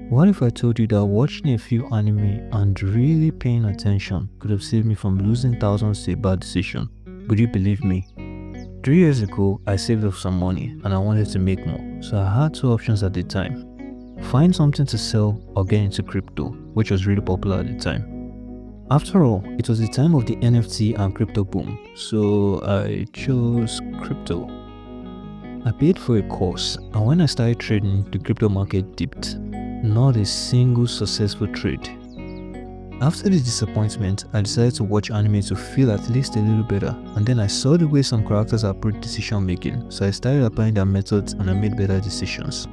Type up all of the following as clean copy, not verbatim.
What if I told you that watching a few anime and really paying attention could have saved me from losing thousands to a bad decision? Would you believe me? 3 years ago, I saved up some money and I wanted to make more, so I had two options at the time. Find something to sell or get into crypto, which was really popular at the time. After all, it was the time of the NFT and crypto boom, so I chose crypto. I paid for a course, and when I started trading, the crypto market dipped. Not a single successful trade. After the disappointment, I decided to watch anime to feel at least a little better, and then I saw the way some characters approach decision making, so I started applying their methods and I made better decisions.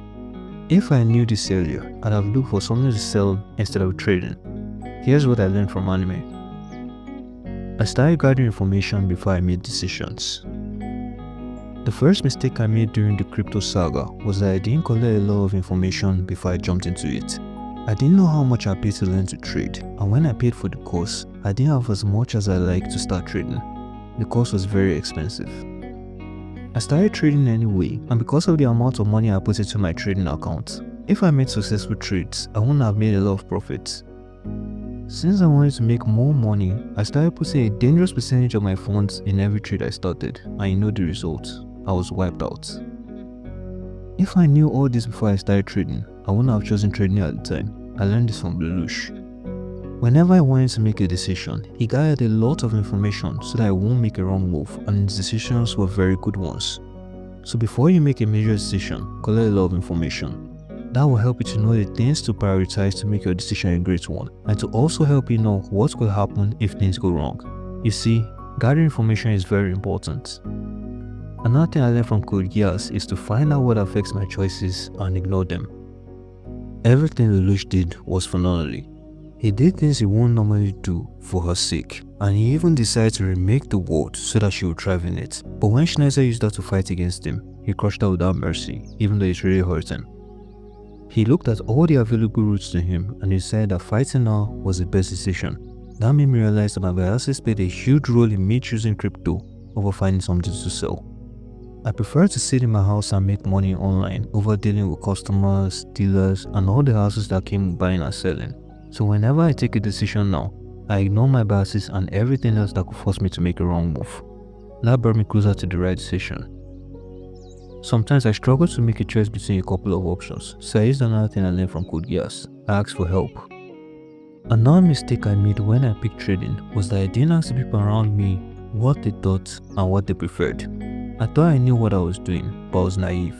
If I knew this earlier, I'd have looked for something to sell instead of trading. Here's what I learned from anime. I started gathering information before I made decisions. The first mistake I made during the crypto saga was that I didn't collect a lot of information before I jumped into it. I didn't know how much I paid to learn to trade, and when I paid for the course, I didn't have as much as I liked to start trading. The course was very expensive. I started trading anyway, and because of the amount of money I put into my trading account, if I made successful trades, I wouldn't have made a lot of profits. Since I wanted to make more money, I started putting a dangerous percentage of my funds in every trade I started, and you know the result. I was wiped out. If I knew all this before I started trading, I wouldn't have chosen trading at the time. I learned this from Lelouch. Whenever I wanted to make a decision, he gathered a lot of information so that I won't make a wrong move, and his decisions were very good ones. So before you make a major decision, collect a lot of information. That will help you to know the things to prioritize to make your decision a great one, and to also help you know what could happen if things go wrong. You see, gathering information is very important. Another thing I learned from Code Geass is to find out what affects my choices and ignore them. Everything Lelouch did was phenomenally. He did things he won't normally do for her sake, and he even decided to remake the world so that she would thrive in it. But when Schneider used that to fight against him, he crushed her without mercy, even though it really hurt him. He looked at all the available routes to him and decided that fighting her was the best decision. That made me realize that my biases played a huge role in me choosing crypto over finding something to sell. I prefer to sit in my house and make money online over dealing with customers, dealers, and all the houses that came with buying and selling. So whenever I take a decision now, I ignore my biases and everything else that could force me to make a wrong move. That brought me closer to the right decision. Sometimes I struggle to make a choice between a couple of options, so I used another thing I learned from Code Geass. I asked for help. Another mistake I made when I picked trading was that I didn't ask the people around me what they thought and what they preferred. I thought I knew what I was doing, but I was naive.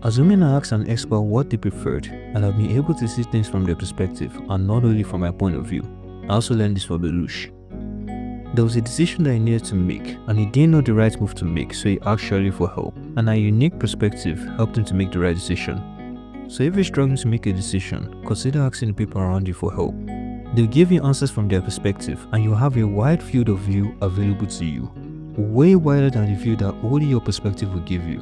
Assuming I asked an expert what they preferred, I'd have been able to see things from their perspective and not only from my point of view. I also learned this from Lelouch. There was a decision that he needed to make, and he didn't know the right move to make, so he asked Shirley for help, and a unique perspective helped him to make the right decision. So if you're struggling to make a decision, consider asking the people around you for help. They'll give you answers from their perspective, and you'll have a wide field of view available to you, way wider than the view that only your perspective will give you.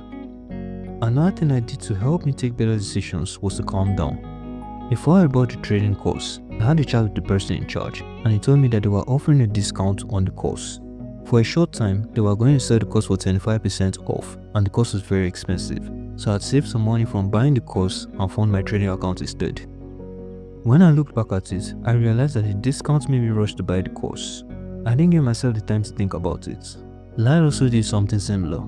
Another thing I did to help me take better decisions was to calm down. Before I bought the trading course, I had a chat with the person in charge, and he told me that they were offering a discount on the course. For a short time, they were going to sell the course for 25% off, and the course was very expensive, so I'd saved some money from buying the course and found my trading account instead. When I looked back at it, I realized that the discount made me rush to buy the course. I didn't give myself the time to think about it. Light also did something similar.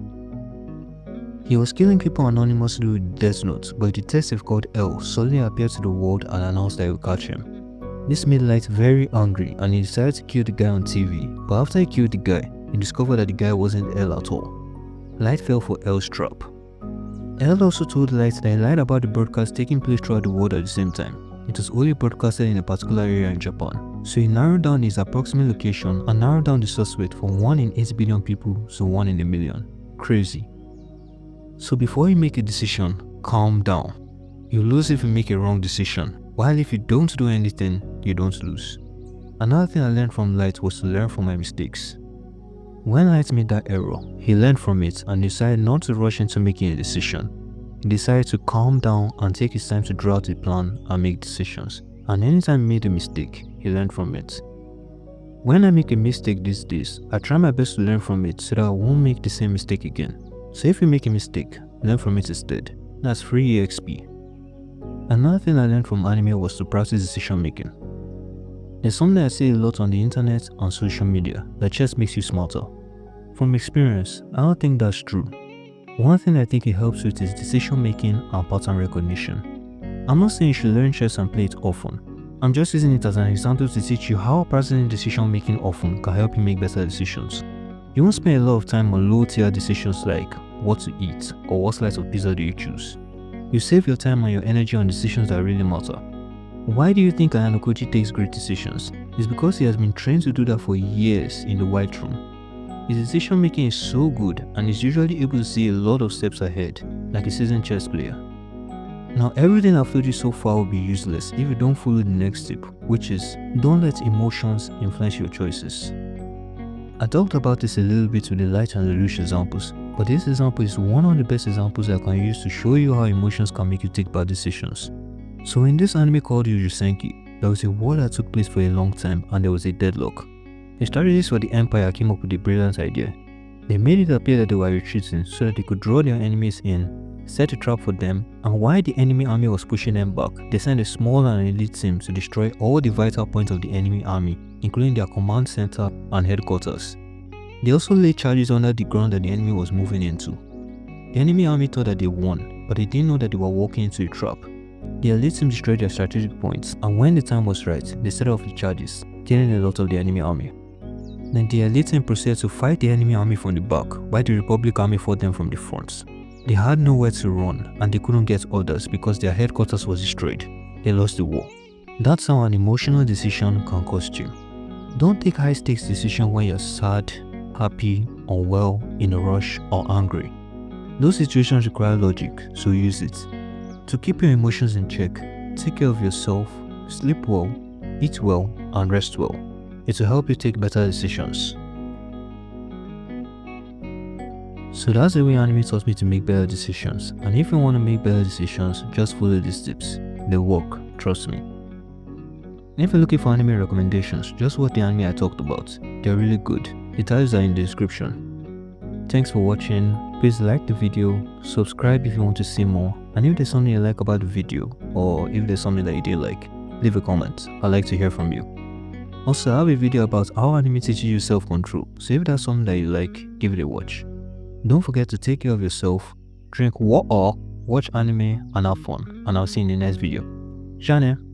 He was killing people anonymously with Death Note, but a detective called L suddenly appeared to the world and announced that he would catch him. This made Light very angry and he decided to kill the guy on TV, but after he killed the guy, he discovered that the guy wasn't L at all. Light fell for L's trap. L also told Light that he lied about the broadcast taking place throughout the world at the same time. It was only broadcasted in a particular area in Japan, so he narrowed down his approximate location and narrowed down the suspect from 1 in 8 billion people to 1 in a million. Crazy. So before you make a decision, calm down. You lose if you make a wrong decision, while if you don't do anything, you don't lose. Another thing I learned from Light was to learn from my mistakes. When Light made that error, he learned from it and decided not to rush into making a decision. He decided to calm down and take his time to draw out a plan and make decisions. And anytime he made a mistake, he learned from it. When I make a mistake these days, I try my best to learn from it so that I won't make the same mistake again. So if you make a mistake, learn from it instead. That's free EXP. Another Another thing I learned from anime was to practice decision making. There's something I see a lot on the internet and social media that just makes you smarter. From experience, I don't think that's true. One thing I think it helps with is decision making and pattern recognition. I'm not saying you should learn chess and play it often. I'm just using it as an example to teach you how practicing decision making often can help you make better decisions. You won't spend a lot of time on low tier decisions like what to eat or what slice of pizza do you choose. You save your time and your energy on decisions that really matter. Why do you think Ayano Koji takes great decisions? It's because he has been trained to do that for years in the White Room. His decision making is so good and he's usually able to see a lot of steps ahead, like a seasoned chess player. Now everything I've told you so far will be useless if you don't follow the next tip, which is don't let emotions influence your choices. I talked about this a little bit with the light and the loose examples, but this example is one of the best examples I can use to show you how emotions can make you take bad decisions. So in this anime called Yu Yu Senki, there was a war that took place for a long time and there was a deadlock. The strategists for the Empire came up with a brilliant idea. They made it appear that they were retreating so that they could draw their enemies in, set a trap for them, and while the enemy army was pushing them back, they sent a small and elite team to destroy all the vital points of the enemy army, including their command center and headquarters. They also laid charges under the ground that the enemy was moving into. The enemy army thought that they won, but they didn't know that they were walking into a trap. The elite team destroyed their strategic points, and when the time was right, they set off the charges, killing a lot of the enemy army. Then the elite team proceeded to fight the enemy army from the back, while the Republic army fought them from the front. They had nowhere to run, and they couldn't get orders because their headquarters was destroyed. They lost the war. That's how an emotional decision can cost you. Don't take high-stakes decisions when you're sad, happy, unwell, in a rush, or angry. Those situations require logic, so use it. To keep your emotions in check, take care of yourself, sleep well, eat well, and rest well. It will help you take better decisions. So that's the way anime taught me to make better decisions, and if you want to make better decisions, just follow these tips. They work, trust me. And if you're looking for anime recommendations, just watch the anime I talked about. They're really good. The titles are in the description. Thanks for watching. Please like the video, subscribe if you want to see more, and if there's something you like about the video, or if there's something that you didn't like, leave a comment. I'd like to hear from you. Also, I have a video about how anime teaches you self-control, so if that's something that you like, give it a watch. Don't forget to take care of yourself, drink water, watch anime, and have fun, and I'll see you in the next video. Ciao.